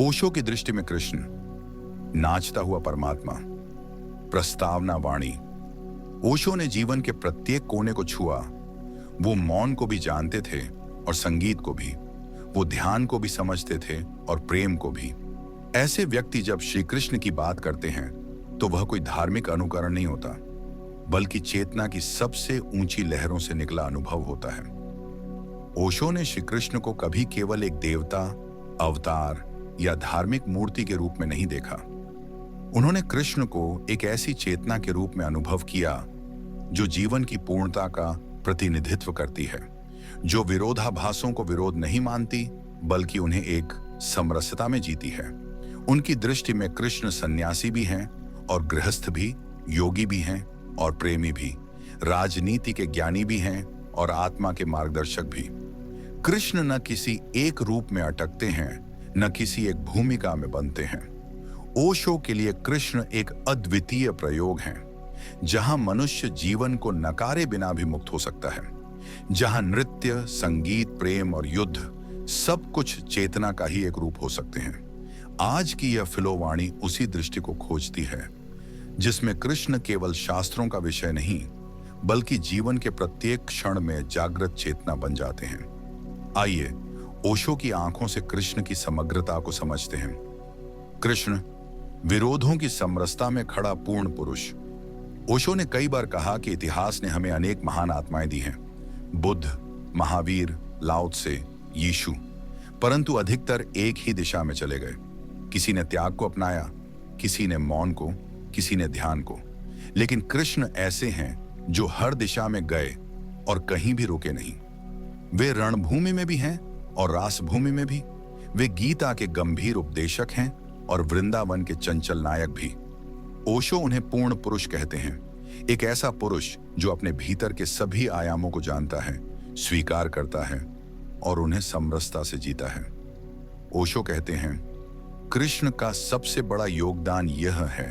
ओशो की दृष्टि में कृष्ण नाचता हुआ परमात्मा, प्रस्तावना वाणी। ओशो ने जीवन के प्रत्येक कोने को छुआ। वो मौन को भी जानते थे और संगीत को भी। वो ध्यान को भी समझते थे और प्रेम को भी। ऐसे व्यक्ति जब श्री कृष्ण की बात करते हैं तो वह कोई धार्मिक अनुकरण नहीं होता, बल्कि चेतना की सबसे ऊंची लहरों से निकला अनुभव होता है। ओशो ने श्री कृष्ण को कभी केवल एक देवता, अवतार या धार्मिक मूर्ति के रूप में नहीं देखा। उन्होंने कृष्ण को एक ऐसी चेतना के रूप में अनुभव किया जो जीवन की पूर्णता का प्रतिनिधित्व करती है, जो विरोधाभासों को विरोध नहीं मानती बल्कि उन्हें एक समरसता में जीती है। उनकी दृष्टि में कृष्ण सन्यासी भी हैं और गृहस्थ भी, योगी भी हैं और प्रेमी भी, राजनीति के ज्ञानी भी हैं और आत्मा के मार्गदर्शक भी। कृष्ण न किसी एक रूप में अटकते हैं, न किसी एक भूमिका में बनते हैं। ओशो के लिए कृष्ण एक अद्वितीय प्रयोग है, जहां मनुष्य जीवन को नकारे बिना भी मुक्त हो सकता है, जहां नृत्य, संगीत, प्रेम और युद्ध सब कुछ चेतना का ही एक रूप हो सकते हैं। आज की यह फिलोवाणी उसी दृष्टि को खोजती है, जिसमें कृष्ण केवल शास्त्रों का विषय नहीं बल्कि जीवन के प्रत्येक क्षण में जागृत चेतना बन जाते हैं। आइए ओशो की आंखों से कृष्ण की समग्रता को समझते हैं। कृष्ण विरोधों की समरसता में खड़ा पूर्ण पुरुष। ओशो ने कई बार कहा कि इतिहास ने हमें अनेक महान आत्माएं दी हैं, बुद्ध, महावीर, लाओ त्से, यीशु, परंतु अधिकतर एक ही दिशा में चले गए। किसी ने त्याग को अपनाया, किसी ने मौन को, किसी ने ध्यान को। लेकिन कृष्ण ऐसे हैं जो हर दिशा में गए और कहीं भी रुके नहीं। वे रणभूमि में भी हैं और रासभूमि में भी। वे गीता के गंभीर उपदेशक हैं और वृंदावन के चंचल नायक भी। ओशो उन्हें पूर्ण पुरुष कहते हैं, एक ऐसा पुरुष जो अपने भीतर के सभी आयामों को जानता है, स्वीकार करता है और उन्हें समरसता से जीता है। ओशो कहते हैं, कृष्ण का सबसे बड़ा योगदान यह है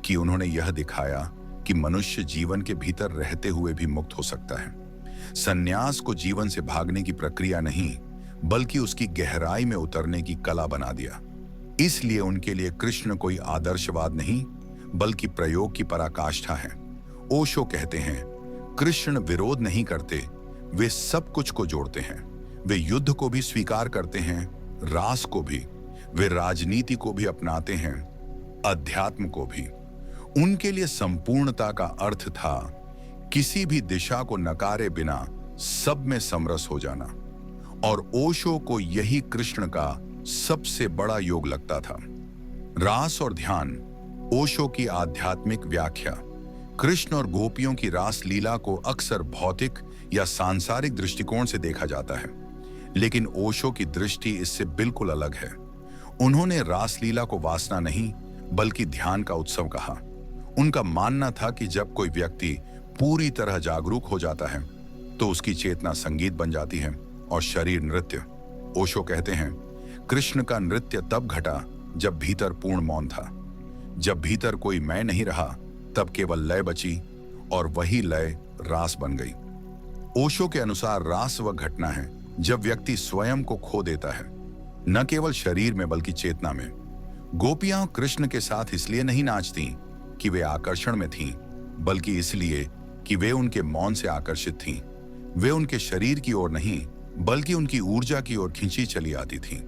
कि उन्होंने यह दिखाया कि मनुष्य जीवन के भीतर रहते हुए भी मुक्त हो सकता है। संन्यास को जीवन से भागने की प्रक्रिया नहीं बल्कि उसकी गहराई में उतरने की कला बना दिया। इसलिए उनके लिए कृष्ण कोई आदर्शवाद नहीं बल्कि प्रयोग की पराकाष्ठा है। ओशो कहते हैं, कृष्ण विरोध नहीं करते, वे सब कुछ को जोड़ते हैं। वे युद्ध को भी स्वीकार करते हैं, रास को भी। वे राजनीति को भी अपनाते हैं, अध्यात्म को भी। उनके लिए संपूर्णता का अर्थ था किसी भी दिशा को नकारे बिना सब में समरस हो जाना। और ओशो को यही कृष्ण का सबसे बड़ा योग लगता था। रास और ध्यान ओशो की आध्यात्मिक व्याख्या। कृष्ण और गोपियों की रास लीला को अक्सर भौतिक या सांसारिक दृष्टिकोण से देखा जाता है, लेकिन ओशो की दृष्टि इससे बिल्कुल अलग है। उन्होंने रास लीला को वासना नहीं बल्कि ध्यान का उत्सव कहा। उनका मानना था कि जब कोई व्यक्ति पूरी तरह जागरूक हो जाता है तो उसकी चेतना संगीत बन जाती है और शरीर नृत्य। ओशो कहते हैं, कृष्ण का नृत्य तब घटा जब भीतर पूर्ण मौन था। जब भीतर कोई मैं नहीं रहा तब केवल लय बची और वही लय रास बन गई। ओशो के अनुसार रास वह घटना है जब व्यक्ति स्वयं को खो देता है, न केवल शरीर में बल्कि चेतना में। गोपियां कृष्ण के साथ इसलिए नहीं नाचती कि वे आकर्षण में थीं, बल्कि इसलिए कि वे उनके मौन से आकर्षित थीं। वे उनके शरीर की ओर नहीं बल्कि उनकी ऊर्जा की ओर खींची चली आती थीं।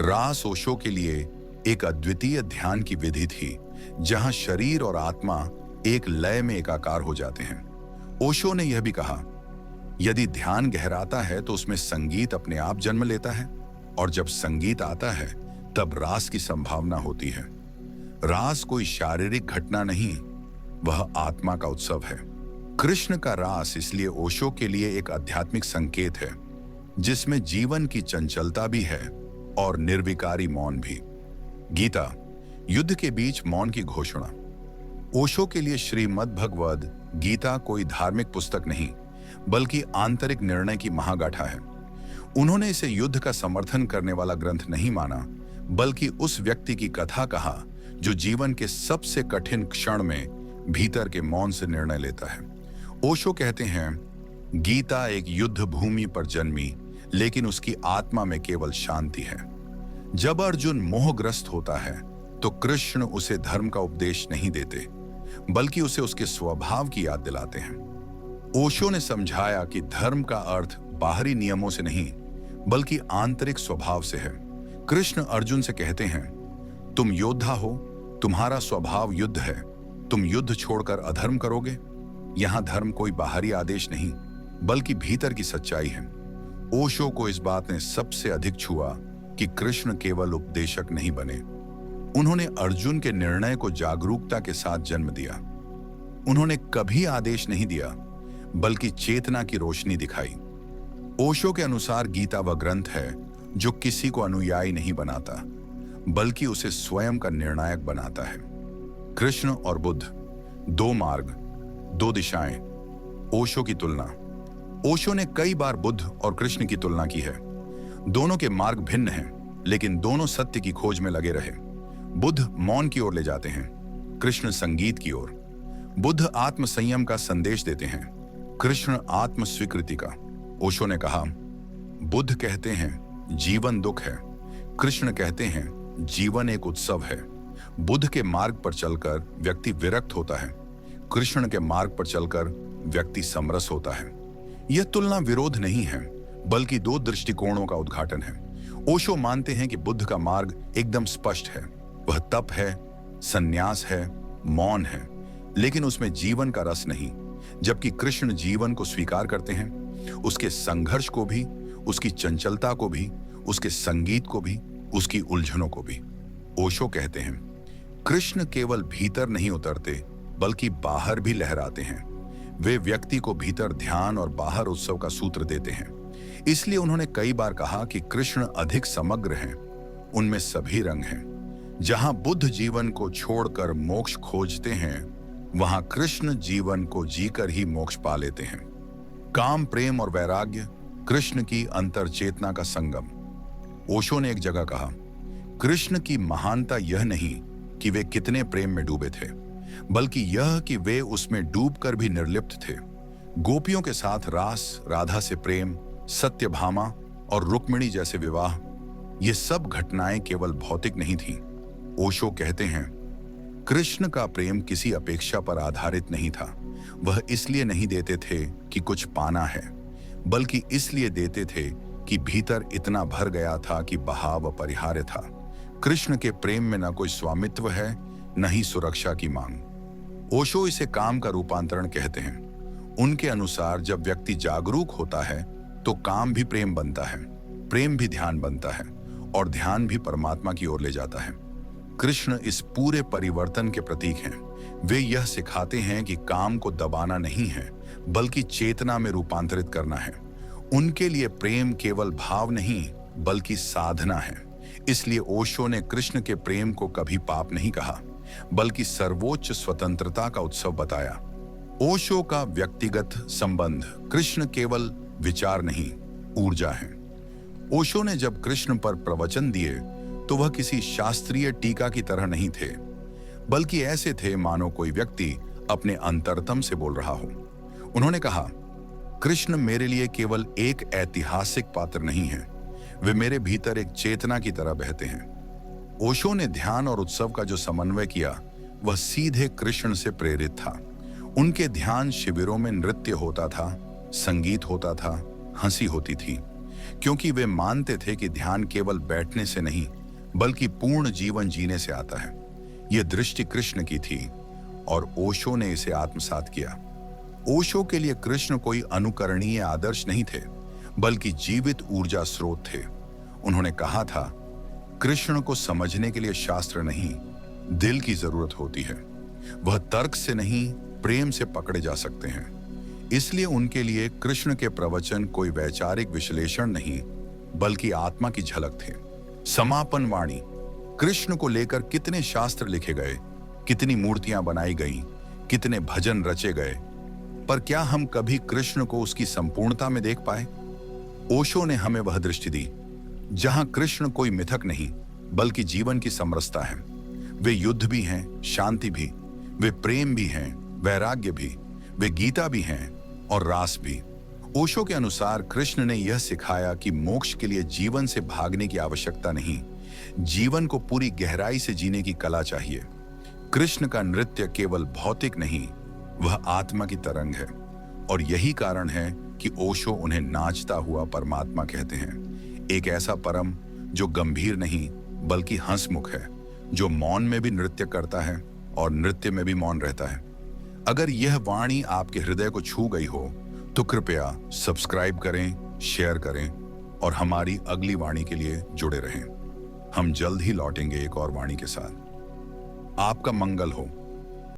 रास ओशो के लिए एक अद्वितीय ध्यान की विधि थी, जहां शरीर और आत्मा एक लय में एकाकार हो जाते हैं। ओशो ने यह भी कहा, यदि ध्यान गहराता है तो उसमें संगीत अपने आप जन्म लेता है, और जब संगीत आता है तब रास की संभावना होती है। रास कोई शारीरिक घटना नहीं, वह आत्मा का उत्सव है। कृष्ण का रास इसलिए ओशो के लिए एक आध्यात्मिक संकेत है, जिसमें जीवन की चंचलता भी है और निर्विकारी मौन भी। गीता, युद्ध के बीच मौन की घोषणा। ओशो के लिए श्रीमद् भगवद गीता कोई धार्मिक पुस्तक नहीं बल्कि आंतरिक निर्णय की महागाथा है। उन्होंने इसे युद्ध का समर्थन करने वाला ग्रंथ नहीं माना, बल्कि उस व्यक्ति की कथा कहा जो जीवन के सबसे कठिन क्षण में भीतर के मौन से निर्णय लेता है। ओशो कहते हैं, गीता एक युद्ध भूमि पर जन्मी, लेकिन उसकी आत्मा में केवल शांति है। जब अर्जुन मोहग्रस्त होता है तो कृष्ण उसे धर्म का उपदेश नहीं देते, बल्कि उसे उसके स्वभाव की याद दिलाते हैं। ओशो ने समझाया कि धर्म का अर्थ बाहरी नियमों से नहीं, बल्कि आंतरिक स्वभाव से है। कृष्ण अर्जुन से कहते हैं, तुम योद्धा हो, तुम्हारा स्वभाव युद्ध है, तुम युद्ध छोड़कर अधर्म करोगे। यहां धर्म कोई बाहरी आदेश नहीं, बल्कि भीतर की सच्चाई है। ओशो को इस बात ने सबसे अधिक छुआ कि कृष्ण केवल उपदेशक नहीं बने, उन्होंने अर्जुन के निर्णय को जागरूकता के साथ जन्म दिया। उन्होंने कभी आदेश नहीं दिया, बल्कि चेतना की रोशनी दिखाई। ओशो के अनुसार गीता वह ग्रंथ है जो किसी को अनुयायी नहीं बनाता, बल्कि उसे स्वयं का निर्णायक बनाता है। कृष्ण और बुद्ध, दो मार्ग, दो दिशाएं। ओशो की तुलना। ओशो ने कई बार बुद्ध और कृष्ण की तुलना की है। दोनों के मार्ग भिन्न हैं, लेकिन दोनों सत्य की खोज में लगे रहे। बुद्ध मौन की ओर ले जाते हैं, कृष्ण संगीत की ओर। बुद्ध आत्म संयम का संदेश देते हैं, कृष्ण आत्म स्वीकृति का। ओशो ने कहा, बुद्ध कहते हैं जीवन दुख है, कृष्ण कहते हैं जीवन एक उत्सव है। बुद्ध के मार्ग पर चलकर व्यक्ति विरक्त होता है, कृष्ण के मार्ग पर चलकर व्यक्ति समरस होता है। यह तुलना विरोध नहीं है, बल्कि दो दृष्टिकोणों का उद्घाटन है। ओशो मानते हैं कि बुद्ध का मार्ग एकदम स्पष्ट है, वह तप है, संन्यास है, मौन है, लेकिन उसमें जीवन का रस नहीं। जबकि कृष्ण जीवन को स्वीकार करते हैं, उसके संघर्ष को भी, उसकी चंचलता को भी, उसके संगीत को भी, उसकी उलझनों को भी। ओशो कहते हैं, कृष्ण केवल भीतर नहीं उतरते, बल्कि बाहर भी लहराते हैं। वे व्यक्ति को भीतर ध्यान और बाहर उत्सव का सूत्र देते हैं। इसलिए उन्होंने कई बार कहा कि कृष्ण अधिक समग्र हैं, उनमें सभी रंग हैं। जहां बुद्ध जीवन को छोड़कर मोक्ष खोजते हैं, वहां कृष्ण जीवन को जीकर ही मोक्ष पा लेते हैं। काम, प्रेम और वैराग्य, कृष्ण की अंतर चेतना का संगम। ओशो ने एक जगह कहा, कृष्ण की महानता यह नहीं कि वे कितने प्रेम में डूबे थे, बल्कि यह कि वे उसमें डूबकर भी निर्लिप्त थे। गोपियों के साथ रास, राधा से प्रेम, सत्यभामा और रुक्मिणी जैसे विवाह, ये सब घटनाएं केवल भौतिक नहीं थीं। ओशो कहते हैं, कृष्ण का प्रेम किसी अपेक्षा पर आधारित नहीं था। वह इसलिए नहीं देते थे कि कुछ पाना है, बल्कि इसलिए देते थे कि भीतर इतना भर गया था कि बहाव अपरिहार्य था। कृष्ण के प्रेम में न कोई स्वामित्व है, न ही सुरक्षा की मांग। ओशो इसे काम का रूपांतरण कहते हैं। उनके अनुसार जब व्यक्ति जागरूक होता है तो काम भी प्रेम बनता है, प्रेम भी ध्यान बनता है, और ध्यान भी परमात्मा की ओर ले जाता है। कृष्ण इस पूरे परिवर्तन के प्रतीक हैं। वे यह सिखाते हैं कि काम को दबाना नहीं है, बल्कि चेतना में रूपांतरित करना है। उनके लिए प्रेम केवल भाव नहीं, बल्कि साधना है। इसलिए ओशो ने कृष्ण के प्रेम को कभी पाप नहीं कहा, बल्कि सर्वोच्च स्वतंत्रता का उत्सव बताया। ओशो का व्यक्तिगत संबंध, कृष्ण केवल विचार नहीं, ऊर्जा है। ओशो ने जब कृष्ण पर प्रवचन दिए तो वह किसी शास्त्रीय टीका की तरह नहीं थे, बल्कि ऐसे थे मानो कोई व्यक्ति अपने अंतरतम से बोल रहा हो। उन्होंने कहा, कृष्ण मेरे लिए केवल एक ऐतिहासिक पात्र नहीं है, वे मेरे भीतर एक चेतना की तरह बहते हैं। ओशो ने ध्यान और उत्सव का जो समन्वय किया, वह सीधे कृष्ण से प्रेरित था। उनके ध्यान शिविरों में नृत्य होता था, संगीत होता था, हंसी होती थी, क्योंकि वे मानते थे कि ध्यान केवल बैठने से नहीं, बल्कि पूर्ण जीवन जीने से आता है। यह दृष्टि कृष्ण की थी और ओशो ने इसे आत्मसात किया। ओशो के लिए कृष्ण कोई अनुकरणीय आदर्श नहीं थे, बल्कि जीवित ऊर्जा स्रोत थे। उन्होंने कहा था, कृष्ण को समझने के लिए शास्त्र नहीं, दिल की जरूरत होती है। वह तर्क से नहीं, प्रेम से पकड़े जा सकते हैं। इसलिए उनके लिए कृष्ण के प्रवचन कोई वैचारिक विश्लेषण नहीं, बल्कि आत्मा की झलक थे। समापन वाणी। कृष्ण को लेकर कितने शास्त्र लिखे गए, कितनी मूर्तियां बनाई गईं, कितने भजन रचे गए, पर क्या हम कभी कृष्ण को उसकी संपूर्णता में देख पाए? ओशो ने हमें वह दृष्टि दी जहां कृष्ण कोई मिथक नहीं, बल्कि जीवन की समरसता है। वे युद्ध भी हैं, शांति भी, वे प्रेम भी हैं, वैराग्य भी, वे गीता भी हैं और रास भी। ओशो के अनुसार कृष्ण ने यह सिखाया कि मोक्ष के लिए जीवन से भागने की आवश्यकता नहीं, जीवन को पूरी गहराई से जीने की कला चाहिए। कृष्ण का नृत्य केवल भौतिक नहीं, वह आत्मा की तरंग है, और यही कारण है कि ओशो उन्हें नाचता हुआ परमात्मा कहते हैं। एक ऐसा परम जो गंभीर नहीं बल्कि हंसमुख है, जो मौन में भी नृत्य करता है और नृत्य में भी मौन रहता है। अगर यह वाणी आपके हृदय को छू गई हो तो कृपया सब्सक्राइब करें, शेयर करें और हमारी अगली वाणी के लिए जुड़े रहें। हम जल्द ही लौटेंगे एक और वाणी के साथ। आपका मंगल हो।